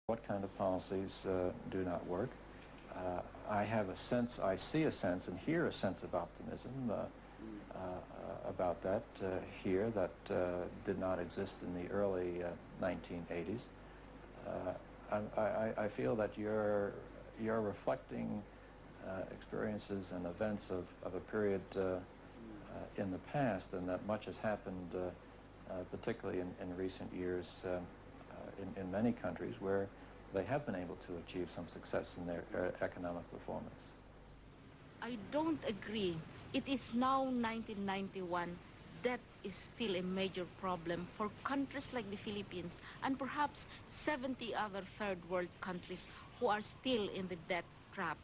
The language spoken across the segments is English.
What kind of policies do not work? I have a sense, I see a sense and hear a sense of optimism about that here that did not exist in the early 1980s. I feel that you're reflecting experiences and events of a period in the past, and that much has happened, particularly in recent years, in many countries where they have been able to achieve some success in their economic performance. I don't agree. It is now 1991. Debt is still a major problem for countries like the Philippines and perhaps 70 other third world countries who are still in the debt trap.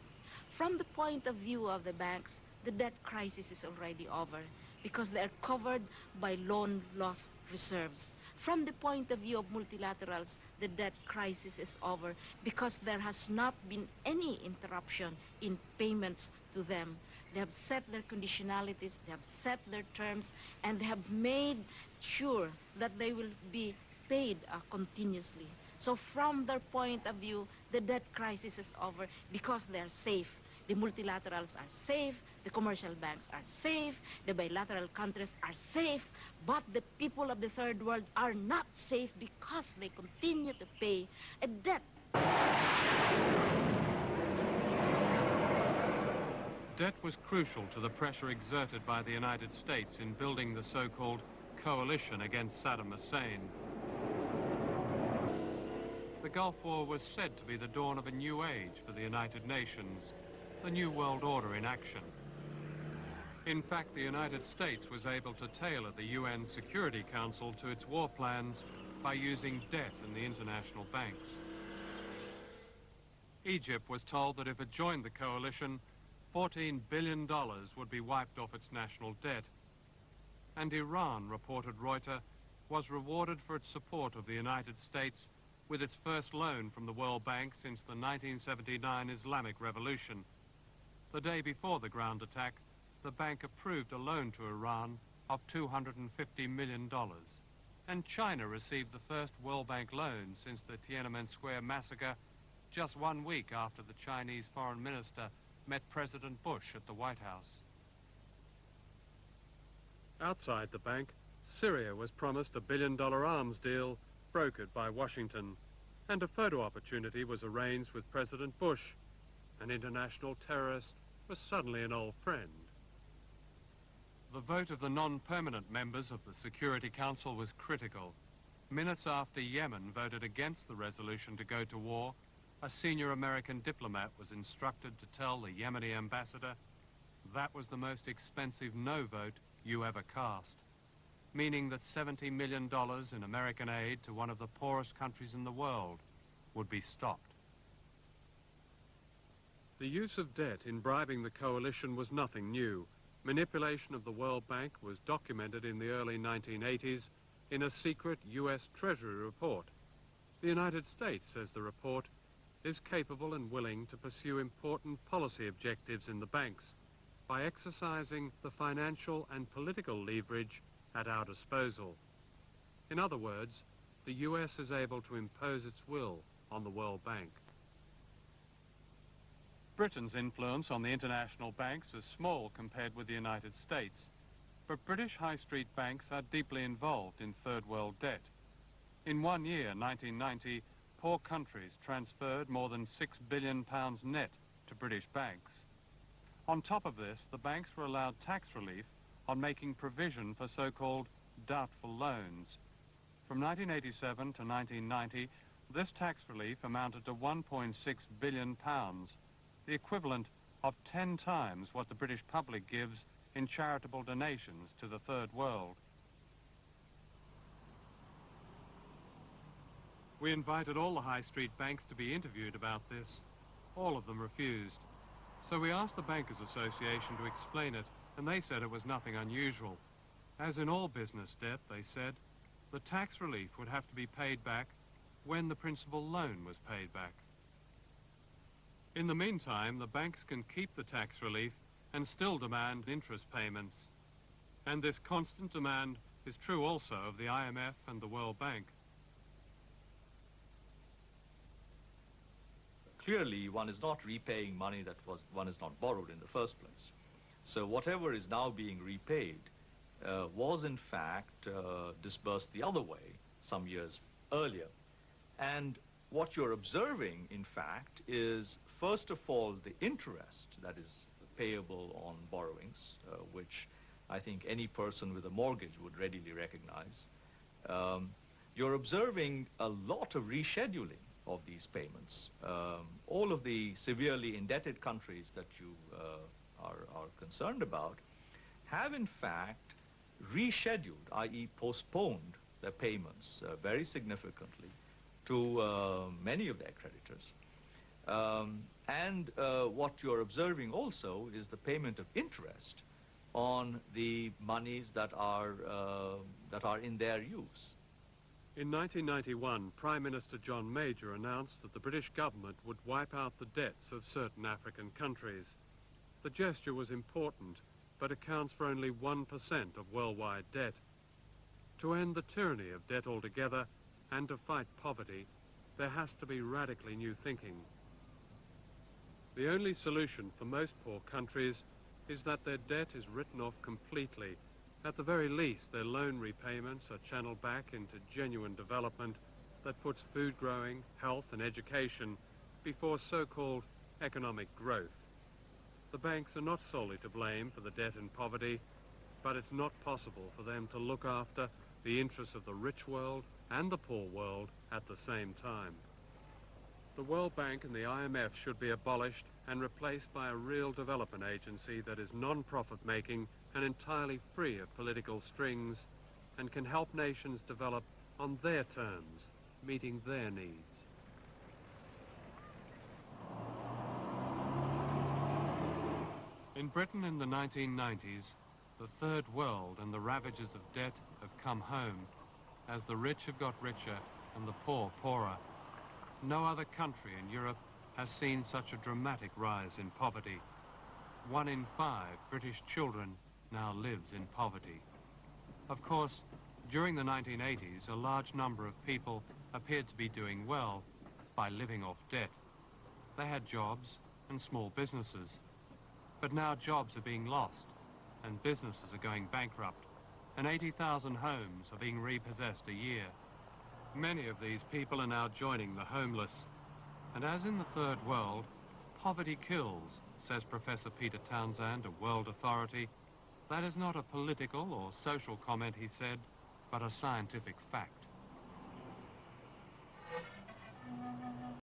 From the point of view of the banks, the debt crisis is already over because they are covered by loan loss reserves. From the point of view of multilaterals, the debt crisis is over because there has not been any interruption in payments to them. They have set their conditionalities, they have set their terms, and they have made sure that they will be paid continuously. So from their point of view, the debt crisis is over because they are safe. The multilaterals are safe, the commercial banks are safe, the bilateral countries are safe, but the people of the third world are not safe because they continue to pay a debt. Debt was crucial to the pressure exerted by the United States in building the so-called coalition against Saddam Hussein. The Gulf War was said to be the dawn of a new age for the United Nations, the New World Order in action. In fact, the United States was able to tailor the UN Security Council to its war plans by using debt in the international banks. Egypt was told that if it joined the coalition, $14 billion would be wiped off its national debt. And Iran, reported Reuters, was rewarded for its support of the United States with its first loan from the World Bank since the 1979 Islamic Revolution. The day before the ground attack, the bank approved a loan to Iran of $250 million. And China received the first World Bank loan since the Tiananmen Square massacre, just 1 week after the Chinese foreign minister met President Bush at the White House. Outside the bank, Syria was promised a $1 billion arms deal brokered by Washington, and a photo opportunity was arranged with President Bush. An international terrorist was suddenly an old friend. The vote of the non-permanent members of the Security Council was critical. Minutes after Yemen voted against the resolution to go to war, a senior American diplomat was instructed to tell the Yemeni ambassador, "That was the most expensive no vote you ever cast," meaning that $70 million in American aid to one of the poorest countries in the world would be stopped. The use of debt in bribing the coalition was nothing new. Manipulation of the World Bank was documented in the early 1980s in a secret US Treasury report. The United States, says the report, is capable and willing to pursue important policy objectives in the banks by exercising the financial and political leverage at our disposal. In other words, the US is able to impose its will on the World Bank. Britain's influence on the international banks is small compared with the United States, but British high street banks are deeply involved in third world debt. In 1 year, 1990, poor countries transferred more than £6 billion net to British banks. On top of this, the banks were allowed tax relief on making provision for so-called doubtful loans. From 1987 to 1990, this tax relief amounted to £1.6 billion, the equivalent of 10 times what the British public gives in charitable donations to the third world. We invited all the high street banks to be interviewed about this. All of them refused. So we asked the Bankers Association to explain it, and they said it was nothing unusual. As in all business debt, they said, the tax relief would have to be paid back when the principal loan was paid back. In the meantime, the banks can keep the tax relief and still demand interest payments. And this constant demand is true also of the IMF and the World Bank. clearly one is not repaying money that one is not borrowed in the first place. So whatever is now being repaid was in fact disbursed the other way some years earlier. And what you're observing, in fact, is first of all the interest that is payable on borrowings, which I think any person with a mortgage would readily recognize. You're observing a lot of rescheduling of these payments. All of the severely indebted countries that you are concerned about have in fact rescheduled, i.e. postponed their payments very significantly to many of their creditors. And what you're observing also is the payment of interest on the monies that are in their use. In 1991, Prime Minister John Major announced that the British government would wipe out the debts of certain African countries. The gesture was important, but accounts for only 1% of worldwide debt. To end the tyranny of debt altogether and to fight poverty, there has to be radically new thinking. The only solution for most poor countries is that their debt is written off completely. At the very least, their loan repayments are channeled back into genuine development that puts food growing, health and education before so-called economic growth. The banks are not solely to blame for the debt and poverty, but it's not possible for them to look after the interests of the rich world and the poor world at the same time. The World Bank and the IMF should be abolished and replaced by a real development agency that is non-profit making and entirely free of political strings and can help nations develop on their terms, meeting their needs. In Britain in the 1990s, the third world and the ravages of debt have come home as the rich have got richer and the poor poorer. No other country in Europe has seen such a dramatic rise in poverty. 1 in 5 British children now lives in poverty. Of course, during the 1980s, a large number of people appeared to be doing well by living off debt. They had jobs and small businesses. But now jobs are being lost and businesses are going bankrupt and 80,000 homes are being repossessed a year. Many of these people are now joining the homeless. And as in the third world, poverty kills, says Professor Peter Townsend of World Authority. That is not a political or social comment, he said, but a scientific fact.